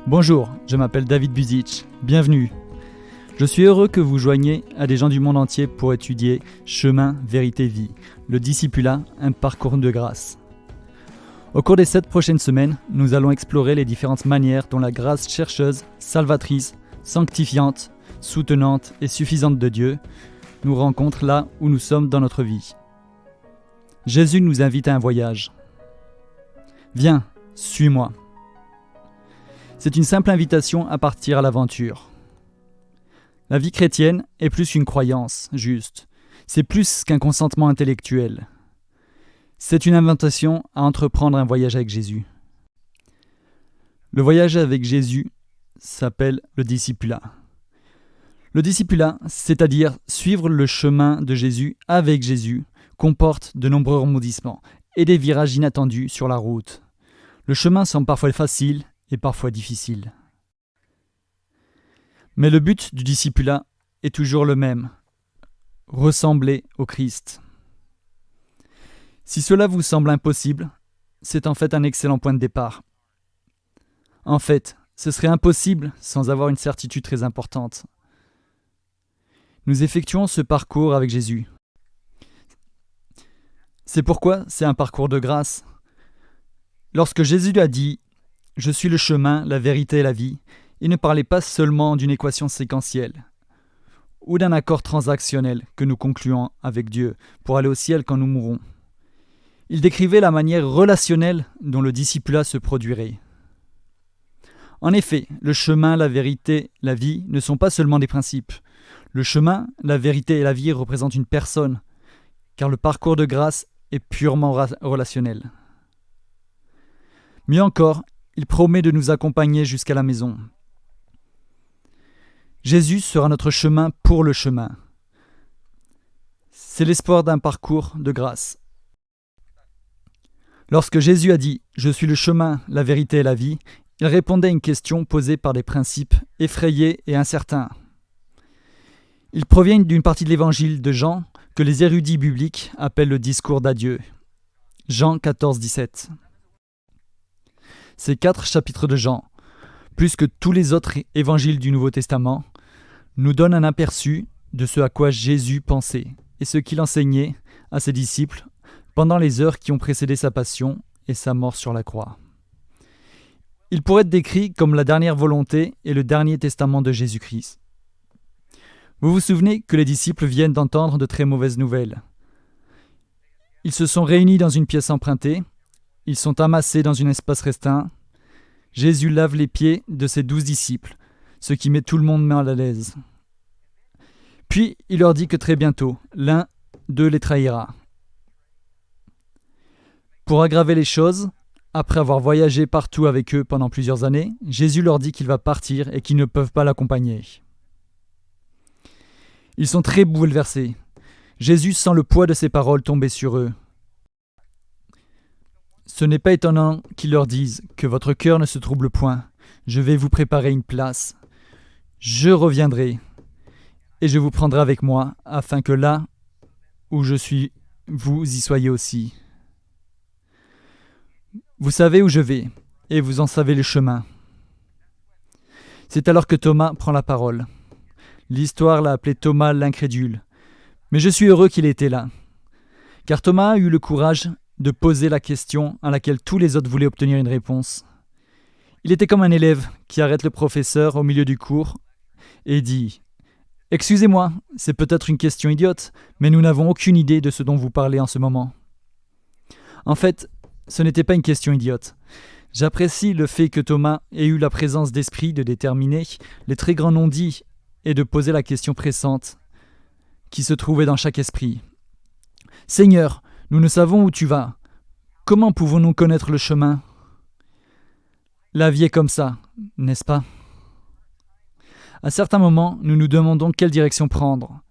Bonjour, je m'appelle David Buzic, bienvenue. Je suis heureux que vous joigniez à des gens du monde entier pour étudier Chemin, Vérité, Vie, le discipulat, un parcours de grâce. Au cours des 7 prochaines semaines, nous allons explorer les différentes manières dont la grâce chercheuse, salvatrice, sanctifiante, soutenante et suffisante de Dieu nous rencontre là où nous sommes dans notre vie. Jésus nous invite à un voyage. Viens, suis-moi. C'est une simple invitation à partir à l'aventure. La vie chrétienne est plus qu'une croyance, juste. C'est plus qu'un consentement intellectuel. C'est une invitation à entreprendre un voyage avec Jésus. Le voyage avec Jésus s'appelle le discipulat. Le discipulat, c'est-à-dire suivre le chemin de Jésus avec Jésus, comporte de nombreux rebondissements et des virages inattendus sur la route. Le chemin semble parfois facile et parfois difficile. Mais le but du discipulat est toujours le même, ressembler au Christ. Si cela vous semble impossible, c'est en fait un excellent point de départ. En fait, ce serait impossible sans avoir une certitude très importante. Nous effectuons ce parcours avec Jésus. C'est pourquoi c'est un parcours de grâce. Lorsque Jésus lui a dit « Je suis le chemin, la vérité et la vie », il ne parlait pas seulement d'une équation séquentielle ou d'un accord transactionnel que nous concluons avec Dieu pour aller au ciel quand nous mourrons. Il décrivait la manière relationnelle dont le discipulat se produirait. En effet, le chemin, la vérité, la vie ne sont pas seulement des principes. Le chemin, la vérité et la vie représentent une personne, car le parcours de grâce est purement relationnel. Mieux encore, il promet de nous accompagner jusqu'à la maison. Jésus sera notre chemin pour le chemin. C'est l'espoir d'un parcours de grâce. Lorsque Jésus a dit « Je suis le chemin, la vérité et la vie », il répondait à une question posée par des principes effrayés et incertains. Ils proviennent d'une partie de l'évangile de Jean que les érudits bibliques appellent le discours d'adieu. Jean 14, 17. Ces 4 chapitres de Jean, plus que tous les autres évangiles du Nouveau Testament, nous donnent un aperçu de ce à quoi Jésus pensait et ce qu'il enseignait à ses disciples pendant les heures qui ont précédé sa passion et sa mort sur la croix. Il pourrait être décrit comme la dernière volonté et le dernier testament de Jésus-Christ. Vous vous souvenez que les disciples viennent d'entendre de très mauvaises nouvelles. Ils se sont réunis dans une pièce empruntée, ils sont amassés dans un espace restreint. Jésus lave les pieds de ses 12 disciples, ce qui met tout le monde mal à l'aise. Puis il leur dit que très bientôt, l'un d'eux les trahira. Pour aggraver les choses, après avoir voyagé partout avec eux pendant plusieurs années, Jésus leur dit qu'il va partir et qu'ils ne peuvent pas l'accompagner. Ils sont très bouleversés. Jésus sent le poids de ses paroles tomber sur eux. Ce n'est pas étonnant qu'il leur dise que votre cœur ne se trouble point. Je vais vous préparer une place. Je reviendrai et je vous prendrai avec moi afin que là où je suis, vous y soyez aussi. Vous savez où je vais et vous en savez le chemin. C'est alors que Thomas prend la parole. L'histoire l'a appelé Thomas l'incrédule. Mais je suis heureux qu'il ait été là. Car Thomas a eu le courage de poser la question à laquelle tous les autres voulaient obtenir une réponse. Il était comme un élève qui arrête le professeur au milieu du cours et dit « Excusez-moi, c'est peut-être une question idiote, mais nous n'avons aucune idée de ce dont vous parlez en ce moment. » En fait, ce n'était pas une question idiote. J'apprécie le fait que Thomas ait eu la présence d'esprit de déterminer les très grands non-dits et de poser la question pressante qui se trouvait dans chaque esprit. « Seigneur, nous ne savons où tu vas. Comment pouvons-nous connaître le chemin ? » La vie est comme ça, n'est-ce pas ? À certains moments, nous nous demandons quelle direction prendre.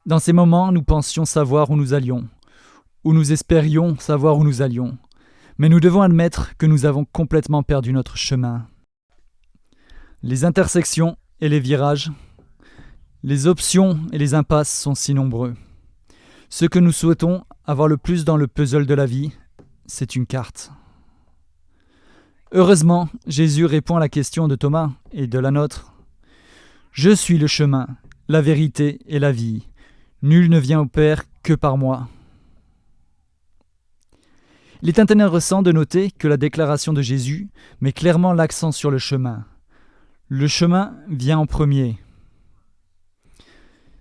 Dans ces moments, nous pensions savoir où nous allions, ou nous espérions savoir où nous allions. Mais nous devons admettre que nous avons complètement perdu notre chemin. Les intersections et les virages, les options et les impasses sont si nombreux. Ce que nous souhaitons avoir le plus dans le puzzle de la vie, c'est une carte. Heureusement, Jésus répond à la question de Thomas et de la nôtre. « Je suis le chemin, la vérité et la vie. Nul ne vient au Père que par moi. » Il est intéressant de noter que la déclaration de Jésus met clairement l'accent sur le chemin. Le chemin vient en premier.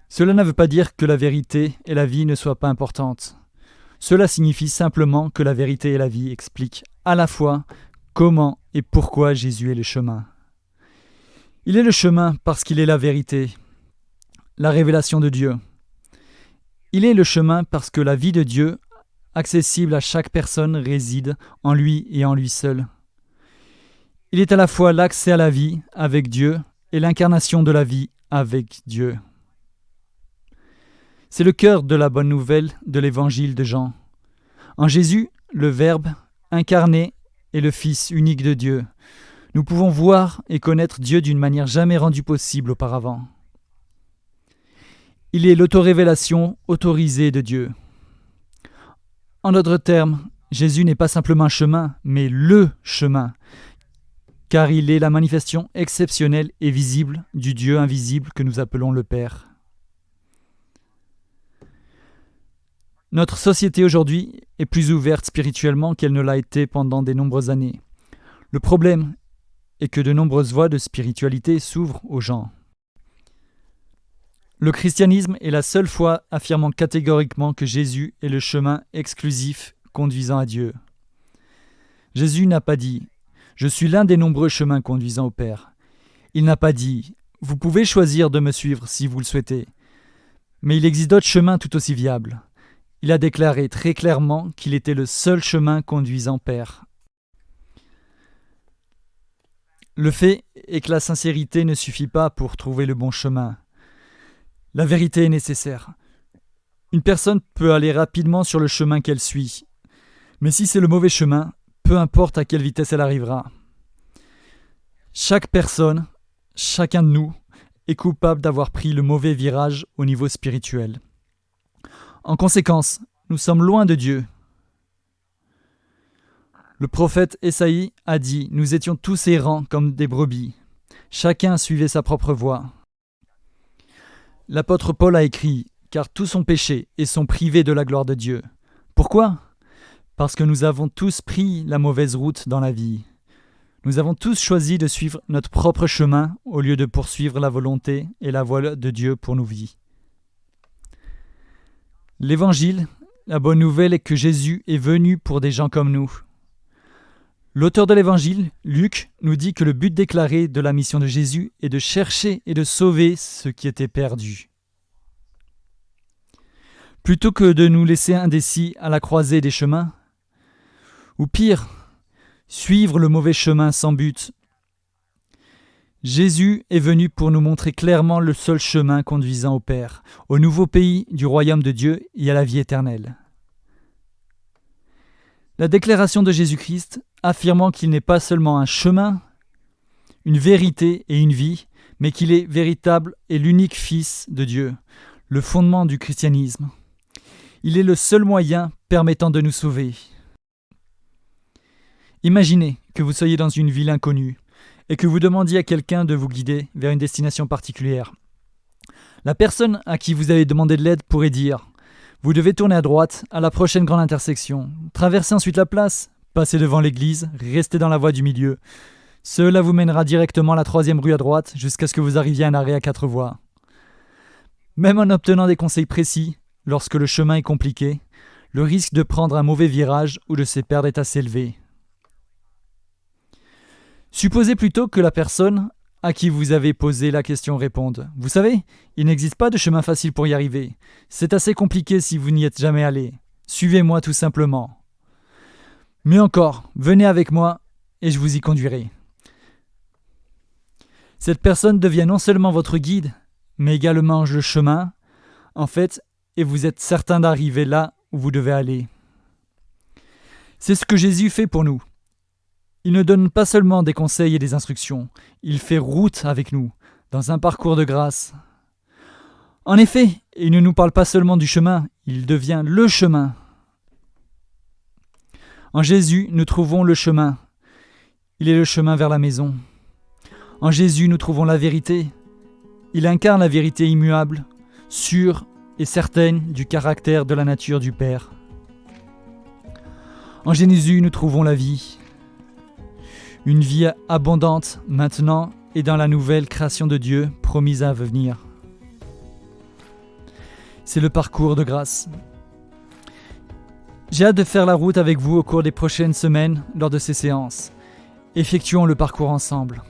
Cela ne veut pas dire que la vérité et la vie ne soient pas importantes. Cela signifie simplement que la vérité et la vie expliquent à la fois comment et pourquoi Jésus est le chemin. Il est le chemin parce qu'il est la vérité, la révélation de Dieu. Il est le chemin parce que la vie de Dieu, accessible à chaque personne, réside en lui et en lui seul. Il est à la fois l'accès à la vie avec Dieu et l'incarnation de la vie avec Dieu. C'est le cœur de la bonne nouvelle de l'évangile de Jean. En Jésus, le Verbe incarné est le Fils unique de Dieu. Nous pouvons voir et connaître Dieu d'une manière jamais rendue possible auparavant. Il est l'autorévélation autorisée de Dieu. En d'autres termes, Jésus n'est pas simplement un chemin, mais le chemin, car il est la manifestation exceptionnelle et visible du Dieu invisible que nous appelons le Père. Notre société aujourd'hui est plus ouverte spirituellement qu'elle ne l'a été pendant de nombreuses années. Le problème est que de nombreuses voies de spiritualité s'ouvrent aux gens. Le christianisme est la seule foi affirmant catégoriquement que Jésus est le chemin exclusif conduisant à Dieu. Jésus n'a pas dit « Je suis l'un des nombreux chemins conduisant au Père ». Il n'a pas dit « Vous pouvez choisir de me suivre si vous le souhaitez ». Mais il existe d'autres chemins tout aussi viables. Il a déclaré très clairement qu'il était le seul chemin conduisant au Père. Le fait est que la sincérité ne suffit pas pour trouver le bon chemin. La vérité est nécessaire. Une personne peut aller rapidement sur le chemin qu'elle suit, mais si c'est le mauvais chemin, peu importe à quelle vitesse elle arrivera. Chaque personne, chacun de nous, est coupable d'avoir pris le mauvais virage au niveau spirituel. En conséquence, nous sommes loin de Dieu. Le prophète Ésaïe a dit « Nous étions tous errants comme des brebis. Chacun suivait sa propre voie. » L'apôtre Paul a écrit « Car tous ont péché et sont privés de la gloire de Dieu. » Pourquoi ? Parce que nous avons tous pris la mauvaise route dans la vie. Nous avons tous choisi de suivre notre propre chemin au lieu de poursuivre la volonté et la voie de Dieu pour nos vies. L'Évangile, la bonne nouvelle est que Jésus est venu pour des gens comme nous. L'auteur de l'Évangile, Luc, nous dit que le but déclaré de la mission de Jésus est de chercher et de sauver ceux qui étaient perdus. Plutôt que de nous laisser indécis à la croisée des chemins, ou pire, suivre le mauvais chemin sans but, Jésus est venu pour nous montrer clairement le seul chemin conduisant au Père, au nouveau pays du royaume de Dieu et à la vie éternelle. La déclaration de Jésus-Christ, affirmant qu'il n'est pas seulement un chemin, une vérité et une vie, mais qu'il est véritable et l'unique Fils de Dieu, le fondement du christianisme. Il est le seul moyen permettant de nous sauver. Imaginez que vous soyez dans une ville inconnue et que vous demandiez à quelqu'un de vous guider vers une destination particulière. La personne à qui vous avez demandé de l'aide pourrait dire « Vous devez tourner à droite à la prochaine grande intersection, traverser ensuite la place, passer devant l'église, rester dans la voie du milieu. Cela vous mènera directement à la 3e rue à droite jusqu'à ce que vous arriviez à un arrêt à 4 voies. » Même en obtenant des conseils précis, lorsque le chemin est compliqué, le risque de prendre un mauvais virage ou de se perdre est assez élevé. Supposez plutôt que la personne à qui vous avez posé la question réponde « Vous savez, il n'existe pas de chemin facile pour y arriver. C'est assez compliqué si vous n'y êtes jamais allé. Suivez-moi tout simplement. Mais encore, venez avec moi et je vous y conduirai. » Cette personne devient non seulement votre guide, mais également le chemin, en fait, et vous êtes certain d'arriver là où vous devez aller. C'est ce que Jésus fait pour nous. Il ne donne pas seulement des conseils et des instructions, il fait route avec nous, dans un parcours de grâce. En effet, il ne nous parle pas seulement du chemin, il devient le chemin. En Jésus, nous trouvons le chemin. Il est le chemin vers la maison. En Jésus, nous trouvons la vérité. Il incarne la vérité immuable, sûre et certaine du caractère de la nature du Père. En Jésus, nous trouvons la vie. Une vie abondante maintenant et dans la nouvelle création de Dieu promise à venir. C'est le parcours de grâce. J'ai hâte de faire la route avec vous au cours des prochaines semaines lors de ces séances. Effectuons le parcours ensemble.